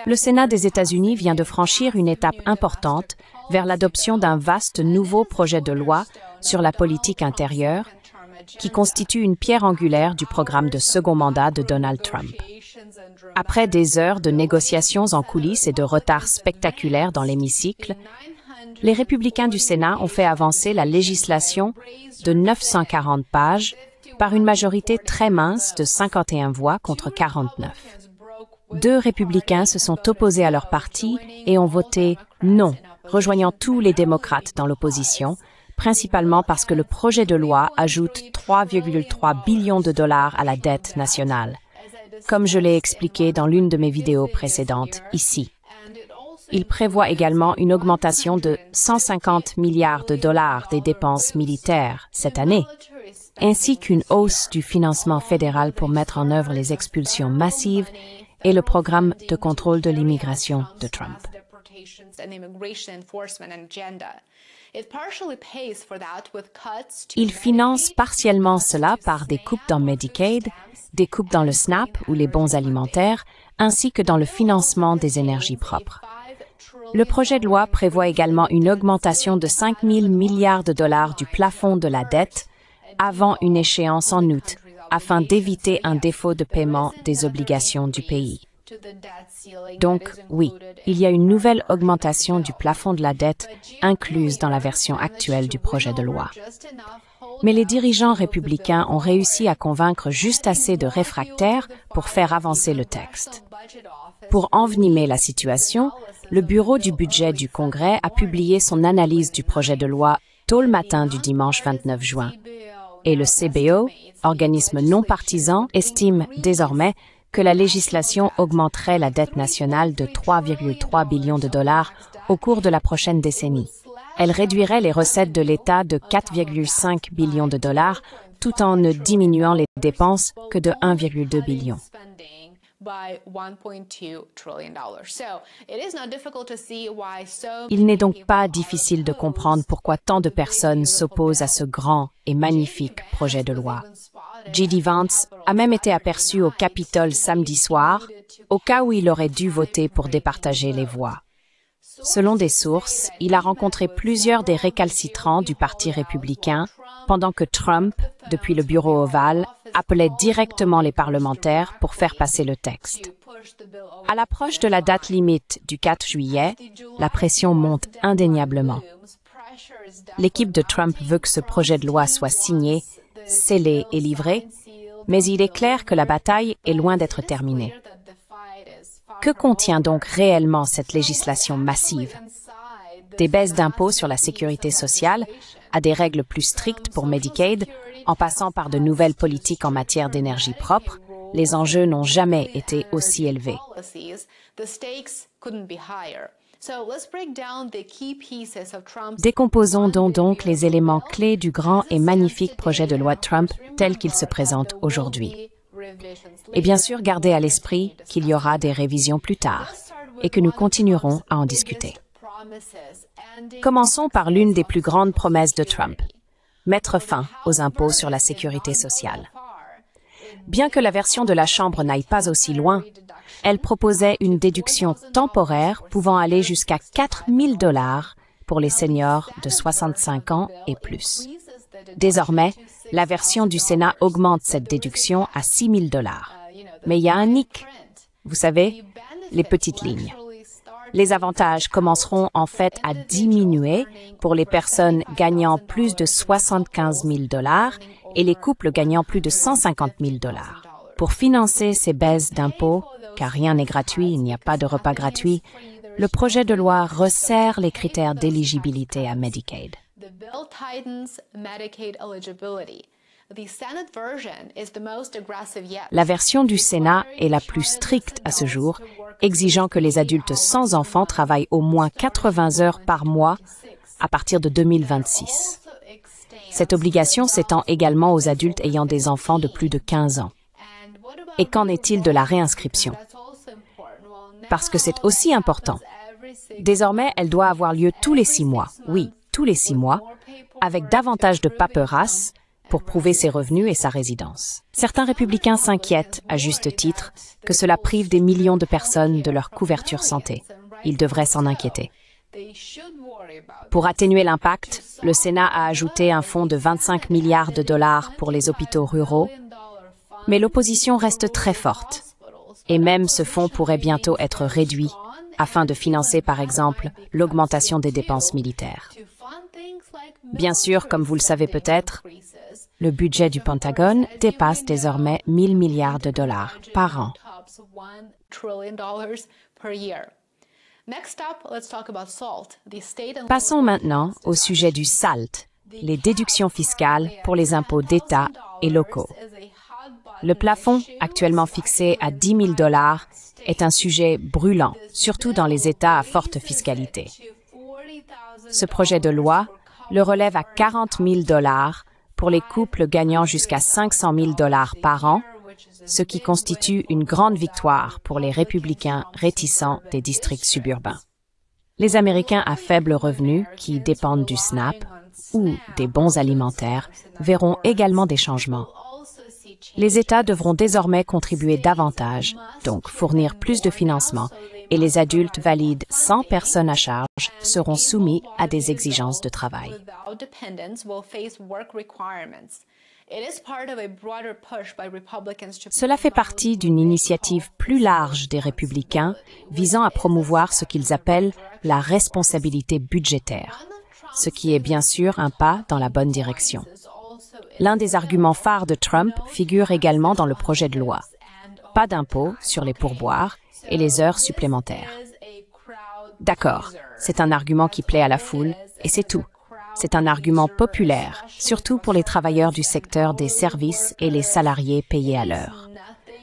Le Sénat des États-Unis vient de franchir une étape importante vers l'adoption d'un vaste nouveau projet de loi sur la politique intérieure qui constitue une pierre angulaire du programme de second mandat de Donald Trump. Après des heures de négociations en coulisses et de retards spectaculaires dans l'hémicycle, les républicains du Sénat ont fait avancer la législation de 940 pages par une majorité très mince de 51 voix contre 49. Deux républicains se sont opposés à leur parti et ont voté non, rejoignant tous les démocrates dans l'opposition, principalement parce que le projet de loi ajoute 3,3 billions de dollars à la dette nationale, comme je l'ai expliqué dans l'une de mes vidéos précédentes ici. Il prévoit également une augmentation de 150 milliards de dollars des dépenses militaires cette année, ainsi qu'une hausse du financement fédéral pour mettre en œuvre les expulsions massives et le programme de contrôle de l'immigration de Trump. Il finance partiellement cela par des coupes dans Medicaid, des coupes dans le SNAP ou les bons alimentaires, ainsi que dans le financement des énergies propres. Le projet de loi prévoit également une augmentation de 5 000 milliards de dollars du plafond de la dette avant une échéance en août, afin d'éviter un défaut de paiement des obligations du pays. Donc, oui, il y a une nouvelle augmentation du plafond de la dette incluse dans la version actuelle du projet de loi. Mais les dirigeants républicains ont réussi à convaincre juste assez de réfractaires pour faire avancer le texte. Pour envenimer la situation, le Bureau du budget du Congrès a publié son analyse du projet de loi tôt le matin du dimanche 29 juin. Et le CBO, organisme non partisan, estime désormais que la législation augmenterait la dette nationale de 3,3 billions de dollars au cours de la prochaine décennie. Elle réduirait les recettes de l'État de 4,5 billions de dollars tout en ne diminuant les dépenses que de 1,2 billion. Il n'est donc pas difficile de comprendre pourquoi tant de personnes s'opposent à ce grand et magnifique projet de loi. J.D. Vance a même été aperçu au Capitole samedi soir, au cas où il aurait dû voter pour départager les voix. Selon des sources, il a rencontré plusieurs des récalcitrants du Parti républicain, pendant que Trump, depuis le bureau ovale, appelait directement les parlementaires pour faire passer le texte. À l'approche de la date limite du 4 juillet, la pression monte indéniablement. L'équipe de Trump veut que ce projet de loi soit signé, scellé et livré, mais il est clair que la bataille est loin d'être terminée. Que contient donc réellement cette législation massive? Des baisses d'impôts sur la sécurité sociale, à des règles plus strictes pour Medicaid, en passant par de nouvelles politiques en matière d'énergie propre, les enjeux n'ont jamais été aussi élevés. Décomposons donc les éléments clés du grand et magnifique projet de loi Trump tel qu'il se présente aujourd'hui. Et bien sûr, gardez à l'esprit qu'il y aura des révisions plus tard et que nous continuerons à en discuter. Commençons par l'une des plus grandes promesses de Trump, mettre fin aux impôts sur la sécurité sociale. Bien que la version de la Chambre n'aille pas aussi loin, elle proposait une déduction temporaire pouvant aller jusqu'à 4 000 $ pour les seniors de 65 ans et plus. Désormais, la version du Sénat augmente cette déduction à 6 000 $. Mais il y a un hic. Vous savez, les petites lignes. Les avantages commenceront en fait à diminuer pour les personnes gagnant plus de 75 000 $ et les couples gagnant plus de 150 000 $. Pour financer ces baisses d'impôts, car rien n'est gratuit, il n'y a pas de repas gratuit, le projet de loi resserre les critères d'éligibilité à Medicaid. La version du Sénat est la plus stricte à ce jour, exigeant que les adultes sans enfants travaillent au moins 80 heures par mois à partir de 2026. Cette obligation s'étend également aux adultes ayant des enfants de plus de 15 ans. Et qu'en est-il de la réinscription? Parce que c'est aussi important. Désormais, elle doit avoir lieu tous les 6 mois. Oui, tous les 6 mois, avec davantage de paperasse, pour prouver ses revenus et sa résidence. Certains républicains s'inquiètent, à juste titre, que cela prive des millions de personnes de leur couverture santé. Ils devraient s'en inquiéter. Pour atténuer l'impact, le Sénat a ajouté un fonds de 25 milliards de dollars pour les hôpitaux ruraux, mais l'opposition reste très forte. Et même ce fonds pourrait bientôt être réduit afin de financer, par exemple, l'augmentation des dépenses militaires. Bien sûr, comme vous le savez peut-être, le budget du Pentagone dépasse désormais 1 000 milliards de dollars par an. Passons maintenant au sujet du SALT, les déductions fiscales pour les impôts d'État et locaux. Le plafond, actuellement fixé à 10 000 dollars, est un sujet brûlant, surtout dans les États à forte fiscalité. Ce projet de loi le relève à 40 000 dollars pour les couples gagnant jusqu'à 500 000 dollars par an, ce qui constitue une grande victoire pour les républicains réticents des districts suburbains. Les Américains à faible revenu, qui dépendent du SNAP ou des bons alimentaires, verront également des changements. Les États devront désormais contribuer davantage, donc fournir plus de financement, et les adultes valides sans personne à charge seront soumis à des exigences de travail. Cela fait partie d'une initiative plus large des républicains visant à promouvoir ce qu'ils appellent la responsabilité budgétaire, ce qui est bien sûr un pas dans la bonne direction. L'un des arguments phares de Trump figure également dans le projet de loi. Pas d'impôt sur les pourboires et les heures supplémentaires. D'accord, c'est un argument qui plaît à la foule, et c'est tout. C'est un argument populaire, surtout pour les travailleurs du secteur des services et les salariés payés à l'heure.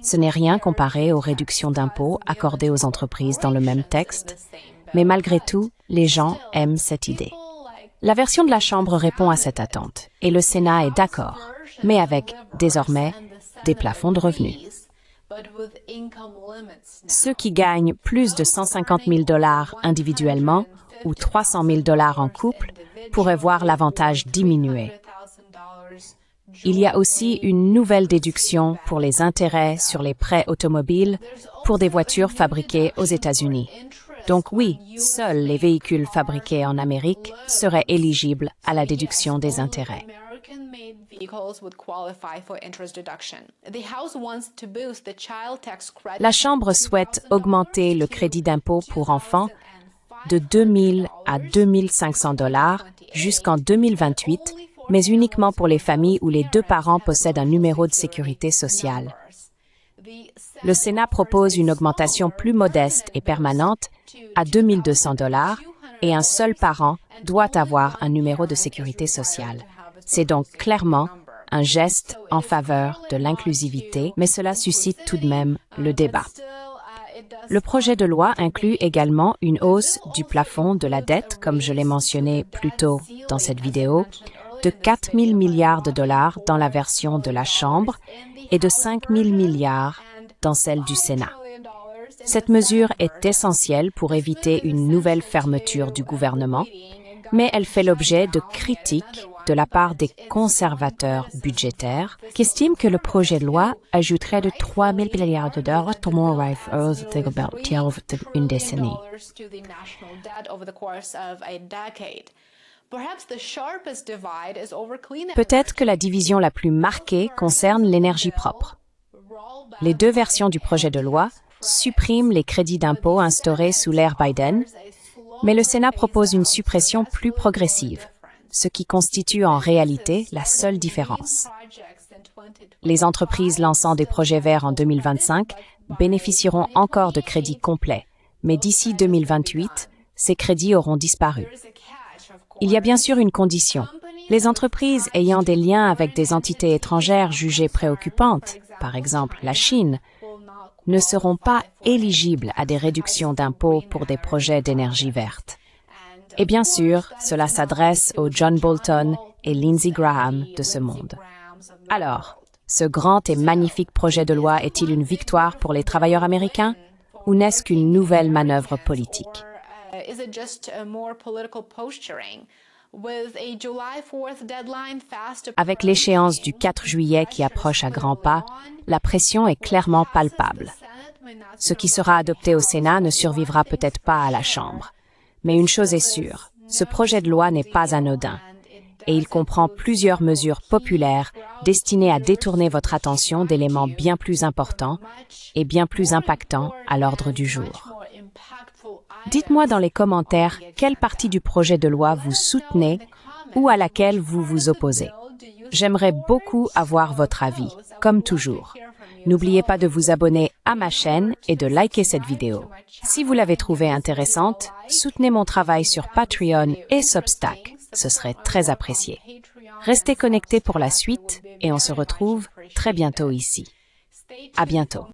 Ce n'est rien comparé aux réductions d'impôts accordées aux entreprises dans le même texte, mais malgré tout, les gens aiment cette idée. La version de la Chambre répond à cette attente, et le Sénat est d'accord, mais avec, désormais, des plafonds de revenus. Ceux qui gagnent plus de 150 000 dollars individuellement ou 300 000 dollars en couple pourraient voir l'avantage diminuer. Il y a aussi une nouvelle déduction pour les intérêts sur les prêts automobiles pour des voitures fabriquées aux États-Unis. Donc oui, seuls les véhicules fabriqués en Amérique seraient éligibles à la déduction des intérêts. La Chambre souhaite augmenter le crédit d'impôt pour enfants de 2 000 à 2 500 dollars jusqu'en 2028, mais uniquement pour les familles où les deux parents possèdent un numéro de sécurité sociale. Le Sénat propose une augmentation plus modeste et permanente à 2 200 dollars et un seul parent doit avoir un numéro de sécurité sociale. C'est donc clairement un geste en faveur de l'inclusivité, mais cela suscite tout de même le débat. Le projet de loi inclut également une hausse du plafond de la dette, comme je l'ai mentionné plus tôt dans cette vidéo, de 4 000 milliards de dollars dans la version de la Chambre et de 5 000 milliards dans celle du Sénat. Cette mesure est essentielle pour éviter une nouvelle fermeture du gouvernement, mais elle fait l'objet de critiques de la part des conservateurs budgétaires qui estiment que le projet de loi ajouterait de 3 000 milliards de dollars une décennie. Peut-être que la division la plus marquée concerne l'énergie propre. Les deux versions du projet de loi suppriment les crédits d'impôt instaurés sous l'ère Biden, mais le Sénat propose une suppression plus progressive, ce qui constitue en réalité la seule différence. Les entreprises lançant des projets verts en 2025 bénéficieront encore de crédits complets, mais d'ici 2028, ces crédits auront disparu. Il y a bien sûr une condition. Les entreprises ayant des liens avec des entités étrangères jugées préoccupantes, par exemple la Chine, ne seront pas éligibles à des réductions d'impôts pour des projets d'énergie verte. Et bien sûr, cela s'adresse aux John Bolton et Lindsey Graham de ce monde. Alors, ce grand et magnifique projet de loi est-il une victoire pour les travailleurs américains ou n'est-ce qu'une nouvelle manœuvre politique? Avec l'échéance du 4 juillet qui approche à grands pas, la pression est clairement palpable. Ce qui sera adopté au Sénat ne survivra peut-être pas à la Chambre. Mais une chose est sûre, ce projet de loi n'est pas anodin, et il comprend plusieurs mesures populaires destinées à détourner votre attention d'éléments bien plus importants et bien plus impactants à l'ordre du jour. Dites-moi dans les commentaires quelle partie du projet de loi vous soutenez ou à laquelle vous vous opposez. J'aimerais beaucoup avoir votre avis, comme toujours. N'oubliez pas de vous abonner à ma chaîne et de liker cette vidéo. Si vous l'avez trouvée intéressante, soutenez mon travail sur Patreon et Substack. Ce serait très apprécié. Restez connectés pour la suite et on se retrouve très bientôt ici. À bientôt.